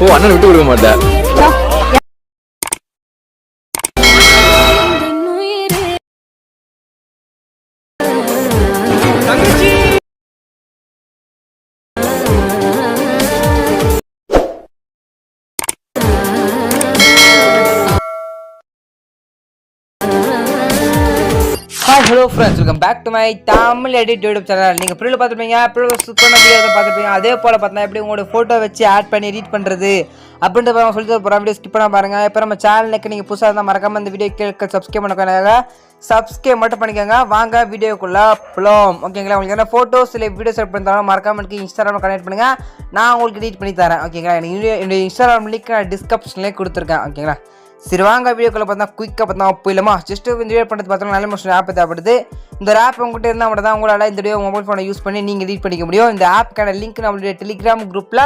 ஓ அண்ணன் விட்டு கொடுக்க மாட்டேன். Hello friends, welcome back to my Tamil edit YouTube channel. நீங்கள் ப்ரில் பார்த்துருப்பீங்க, ப்ரில் சூப்பரான வீடியோ பார்த்துருப்பீங்க. அதே போல் பார்த்தா எப்படி உங்களோட ஃபோட்டோ வச்சு ஆட் பண்ணி எடிட் பண்ணுறது அப்படின்ற சொல்லிட்டு போகிற வீடியோ ஸ்கிப் பண்ண பாருங்கள். இப்போ நம்ம சேனலுக்கு நீங்கள் புதுசாக இருந்தால் மறக்காமல் இந்த வீடியோ கேட்க சப்ஸ்கிரைப் பண்ணக்காக சப்ஸ்கிரைப் மட்டும் பண்ணிக்கோங்க. வாங்க வீடியோக்குள்ளே போகலாம். ஓகேங்களா? உங்களுக்கு என்ன ஃபோட்டோஸ் இல்லை வீடியோஸ் எட் பண்ணி தரோம் மறக்காமல் எனக்கு இன்ஸ்டாகிராமில் கனெக்ட் பண்ணுங்கள். நான் உங்களுக்கு எடிட் பண்ணி தரேன். ஓகேங்களா? என்னுடைய இன்ஸ்டாகிராம் லிங்க் நான் டிஸ்கிரிப்ஷன்லேயே கொடுத்துருக்கேன். ஓகேங்களா? சரி வாங்க வீடியோக்குள்ள பார்த்தா குயிக்காக பார்த்தா போயிடலாமா? ஜஸ்ட் இந்த வீடியோ பண்ணுறது பார்த்தோம்னா நல்ல மோஷன் ஆப் தேவைப்படுது. இந்த ஆப் உங்கள்கிட்ட இருந்தால் மட்டும் தான் உங்களால் இந்த வீடியோ மொபைல் ஃபோனை யூஸ் பண்ணி நீங்கள் எடிட் பண்ணிக்க முடியும். இந்த ஆப்புக்கான லிங்க் நம்மளுடைய டெலிகிராம் குரூப்பில்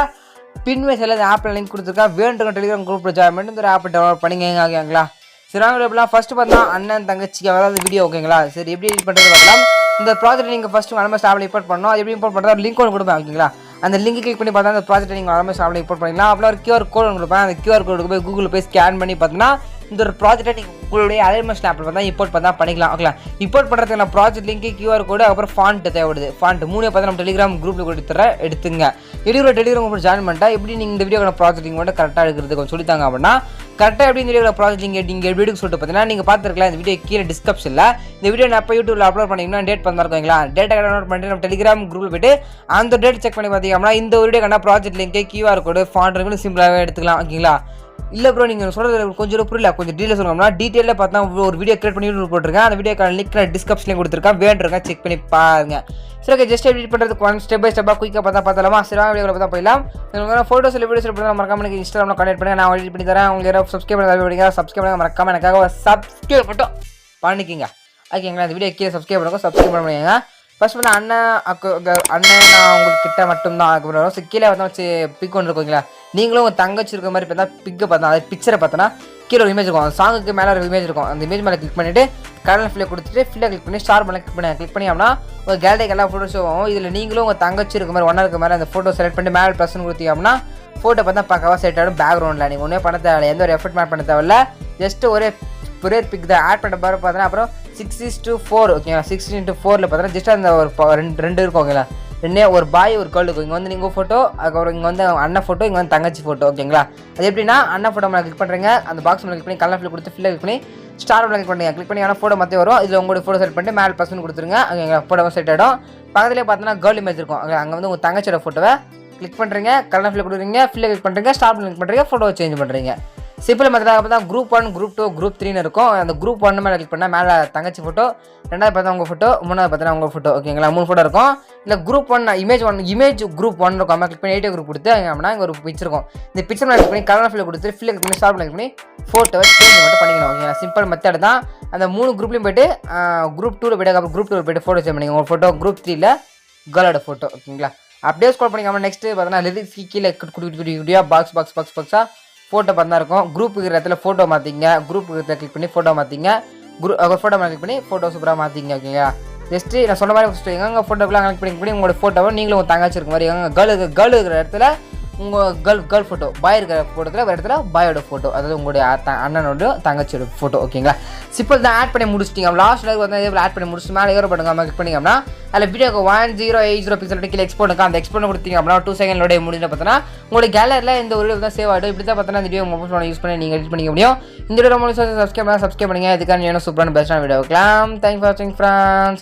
பின்வயசில் இந்த ஆப்பில் லிங்க் கொடுத்துருக்கேன். வேண்டுங்க டெலிகிராம் குரூப்பில் ஜாயின் பண்ணிட்டு இந்த ஆப்பை டவுன்லோட் பண்ணிங்க. ஓகேங்களா? சரி வாங்க எப்படிலாம் ஃபஸ்ட்டு பார்த்தா அண்ணன் தங்கச்சிக்கு அதாவது வீடியோ. ஓகேங்களா? சரி எப்படி எடிட் பண்ணுறது பார்க்கலாம். இந்த ப்ராஜெக்ட் நீங்கள் ஃபஸ்ட்டு ஆல்மோஸ்ட் ஆப்பில் இம்போர்ட் பண்ணணும். அது எப்படி இம்போர்ட் பண்ணுறது லிங்க் ஒன்று கொடுப்பேன். ஓகேங்களா? அந்த லிங்க் கிளிக் பண்ணி பார்த்தா அந்த ப்ராஜெக்ட் நீங்கள் ஆல்மோஸ்ட் ஆப்பில் இம்போர்ட் பண்ணிக்கலாம். அப்புறம் ஒரு QR கோட் ஒன்று கொடுப்பேன். அந்த QR கோடுக்கு போய் கூகுளில் போய் ஸ்கேன் பண்ணி பார்த்தீங்கன்னா இந்த ஒரு ப்ராஜெக்ட்டை நீங்கள் உங்களுடைய அலைன்மெண்ட் ஆப்பில் பார்த்தா இம்போர்ட் பண்ணா பண்ணிக்கலாம். ஓகேங்களா? இம்போர்ட் பண்ணுறதுக்கு ப்ராஜெக்ட் லிங்க் QR கோடு அப்புறம் ஃபாண்ட் தேவைப்படுது. ஃபாண்ட் 3 பார்த்தா நம்ம டெலிகிராம் குரூப்பில் கொடுத்துற எடுத்துங்க. டெலிகிராம் குரூப் ஜாயின் பண்ணிட்டா எப்படி நீங்கள் இந்த வீடியோக்கான ப்ராஜெக்ட் லிங்க் மட்டும் கரெக்டாக எடுக்கிறது கொஞ்சம் சொல்லித்தாங்க. அப்படின்னா கரெக்டாக எப்படி இந்த வீடியோ ப்ராஜெக்ட் நீங்கள் எப்படி சொல்லிட்டு பார்த்தீங்கன்னா நீங்கள் பார்த்துருக்கலாம். இந்த வீடியோ கீழே டிஸ்கிரிப்ஷனில் இந்த வீடியோ நான் இப்போ யூடியூப்ல அப்லோட் பண்ணிங்கன்னா டேட் பண்ணா இருக்கீங்களா? டேட்டா டவுன்லோட் பண்ணிட்டு நம்ம டெலிகிராம் குரூப்பில் போய்ட்டு அந்த டேட் செக் பண்ணி பார்த்தீங்கன்னா இந்த வீடியோக்கான ப்ராஜெக்ட் லிங்க் QR கோடு ஃபாண்ட் இருக்குன்னு சிம்பிளாகவே எடுத்துக்கலாம். ஓகேங்களா? இல்லை ப்ரோ நீங்கள் சொல்கிறது கொஞ்சம் புரியல, கொஞ்சம் டீட்டெயில் சொல்லணும்னா டீட்டெயிலில் பார்த்தா ஒரு வீடியோ கிரியேட் பண்ணி போட்டிருக்கேன். அந்த வீடியோக்கான லிங்க் நான் டிஸ்கிரிப்ஷன்லேயும் கொடுத்துருக்கேன். வேண்டிருக்கேன் செக் பண்ணி பாருங்க. சரி ஓகே, ஜஸ்ட் எடிட் பண்ணுறதுக்கு ஒன் ஸ்டெப் பை ஸ்டெப்பாக குயிக்காக பார்த்தலாமா? சரி வீடியோவில் பார்த்தா போயிடலாம். உங்களுக்கு ஃபோட்டோஸ் இல்லை வீடியோஸ் எடுத்து மறக்காம எனக்கு இன்ஸ்டாகிராமில் கனெக்ட் பண்ணி நான் எடிட் பண்ணி தரேன். உங்களுக்கு யாராவது சப்ஸ்கிரைப் பண்ணி சப்ஸ்கிரைப் பண்ணி மறக்காம எனக்காக சப்ஸ்கிரைப் மட்டும் பண்ணிக்கிங்க. ஓகேங்களா? இந்த வீடியோ கீழே சப்ஸ்கிரைப் பண்ணுங்க, சப்ஸ்கிரைப் பண்ணுங்க. ஃபர்ஸ்ட் பண்ண அண்ணன் நான் உங்களுக்கு கிட்ட மட்டும்தான் அதுக்கப்புறம் கீழே வந்து வச்சு பிக் ஒன்று இருக்குங்களா? நீங்களும் உங்கள் தங்கச்சி இருக்க மாதிரி பார்த்தா பிக்கை பார்த்தா அது பிக்சரை பார்த்தோன்னா கீழே ஒரு இமேஜ் இருக்கும். அந்த சாங்குக்கு மேலே ஒரு இமேஜ் இருக்கும். அந்த இமேஜ் மேலே கிளிக் பண்ணிவிட்டு கடல் ஃபில்லை கொடுத்துட்டு ஃபில்லை கிளிக் பண்ணி ஸ்டார் பண்ண கிளிக் பண்ணி அப்படின்னா உங்கள் கேலரிக்கு எல்லா ஃபோட்டோஸும் ஆகும். இதில் நீங்களும் உங்கள் தங்கச்சி இருக்க மாதிரி ஒன்றா இருக்க மாதிரி அந்த ஃபோட்டோ செலக்ட் பண்ணி மேலே ப்ளஸ்ன்னு கொடுத்தீங்க அப்படின்னா ஃபோட்டோ பார்த்தா பக்கவாக செட் ஆகிடும். பேக்ரவுண்டில் நீங்கள் ஒன்றே பண்ண தேவையில்லை, எந்த ஒரு எஃபர்ட் மேட் பண்ண தேவையில்ல. ஜஸ்ட் ஒரே பிக் தான் ஆட் பண்ண பாரு பார்த்தீங்கன்னா அப்புறம் 6:4. ஓகேங்களா? 6:4 பார்த்தீங்கன்னா ஜஸ்ட் அந்த ஒரு ரெண்டு இருக்கும். ஓகேங்களா? ரெண்டே ஒரு பாய் ஒரு கேர்ள் இருக்கும். இங்கே வந்து நீங்கள் ஃபோட்டோ, அதுக்கப்புறம் இங்கே வந்து அண்ணன் ஃபோட்டோ, இங்கே வந்து தங்கச்சி ஃபோட்டோ. ஓகேங்களா? அது எப்படின்னா அண்ணன் ஃபோட்டோ மேலே கிளிக் பண்ணுறீங்க, அந்த பாக்ஸ் மேலே கிளிக் பண்ணி கலர் ஃபில் கொடுத்து ஃபில்லை கிளிக் பண்ணி ஸ்டார் மேலே கிளிக் பண்ணுங்க. கிளிக் பண்ணி ஆனால் ஃபோட்டோ மற்ற வரும். இதில் உங்களோட ஃபோட்டோ செட் பண்ணிட்டு மேலே பர்சன் கொடுத்துருங்க. ஓகேங்களா? ஃபோட்டோ செட் ஆகிடும். பக்கத்துலேயே பார்த்தீங்கன்னா கேர்ள் இமேஜ் இருக்கும். அங்கே வந்து உங்கள் தங்கச்சியோட ஃபோட்டோவை கிளிக் பண்ணுறீங்க, கலர் ஃபில் கொடுக்குறீங்க, ஃபில்லை கிளிக் பண்ணுறீங்க, ஸ்டார் கிளிக் பண்ணுறீங்க, ஃபோட்டோ சேஞ்ச் பண்ணுறீங்க. சிம்பிள் மெத்தடாக பார்த்தா குரூப் 1, குரூப் 2, குரூப் 3 இருக்கும். அந்த குரூப் 1 மேலே கிளிக் பண்ணால் மேலே தங்கச்சி ஃபோட்டோ, ரெண்டாவது பார்த்தா உங்கள் ஃபோட்டோ, மூணாவது பார்த்தா உங்கள் ஃபோட்டோ. ஓகேங்களா? 3 ஃபோட்டோ இருக்கும். இல்லை குரூப் 1 இமேஜ் குரூப் 1 இருக்கும். அம்மா கிளிக் பண்ணி 8 குரூப் கொடுத்து அப்படின்னா இங்கே ஒரு பிக்சர் இருக்கும். இந்த பிக்சர் மேலே கிளிக் பண்ணி கலர் ஃபில் கொடுத்து ஃபில் கிளிக் பண்ணி ஸ்டார் கிளிக் பண்ணி ஃபோட்டோவை சேஞ்ச் மட்டும் பண்ணிக்கணும். ஓகேங்களா? சிம்பிள் மெத்தட் தான். அந்த 3 குரூப்லையும் போய்ட்டு குரூப் 2 போய்ட்டு அப்புறம் குரூப் 2 போய்ட்டு ஃபோட்டோ சேஞ்ச் பண்ணிங்க. உங்கள் ஃபோட்டோ குரூப் 3ல் கேர்ளோட ஃபோட்டோ. ஓகேங்களா? அப்படியே ஸ்க்ரோல் பண்ணிக்காமல் நெக்ஸ்ட்டு பார்த்தீங்கன்னா லிரிக்ஸ் கீழே குட்டியாக பாக்ஸாக ஃபோட்டோ பார்த்தா இருக்கும். குரூப் இருக்கிற இடத்துல ஃபோட்டோ மாற்றிங்க, குரூப் இருக்கிற கிளிக் பண்ணி ஃபோட்டோ மாற்றிங்க, ஃபோட்டோ மேலே கிளிக் பண்ணி ஃபோட்டோ சூப்பராக மாற்றிங்க. ஓகேங்களா? ஜஸ்ட்டு நான் சொன்ன மாதிரி ஃபஸ்ட்டு எங்கே ஃபோட்டோக்கெலாம் கனெக்ட் பண்ணி உங்களோட ஃபோட்டோவை நீங்களும் உங்கள் தங்கச்சி இருக்க மாதிரி எங்கே கேர்ள் இருக்கிற இடத்துல உங்கள் கேர்ள் ஃபோட்டோ, பாய் இருக்கிற ஃபோட்டோத்தில் வேறு இடத்துல பாயோட ஃபோட்டோ, அதாவது உங்களுடைய அண்ணனோட தங்கச்சியோட ஃபோட்டோ. ஓகேங்களா? சிம்பிள் தான். ஆட் பண்ணி முடிச்சிட்டிங்க. லாஸ்ட் வந்து இதே ஆட் பண்ணி முடிச்சுட்டு மேலே ஏறோ பண்ணுங்க கிளிக் பண்ணிங்கன்னா அதில் வீடியோக்கு 1080 பிக்சல் கீழே எக்ஸ்போர்ட் இருக்கும். அந்த எக்ஸ்போர்ட் கொடுத்தீங்க அப்படின்னா 2 செகண்டோட முடிஞ்சு பார்த்தீங்கன்னா உங்களுடைய கேலரியில் இந்த ஒரு தான் சேவ் ஆகிடும். இப்படி தான் பார்த்தீங்கன்னா இந்த வீடியோ மொபைல் ஃபோனை யூஸ் பண்ணி நீங்கள் எடிட் பண்ணிக்க முடியும். இந்த வீடியோ சப்ஸ்கிரைப் பண்ணுங்க. இதுக்கான சூப்பரான பெஸ்ட்டான வீடியோ வைக்கலாம். தேங்க்ஸ் ஃபார் வாட்சிங் ஃப்ரெண்ட்ஸ்.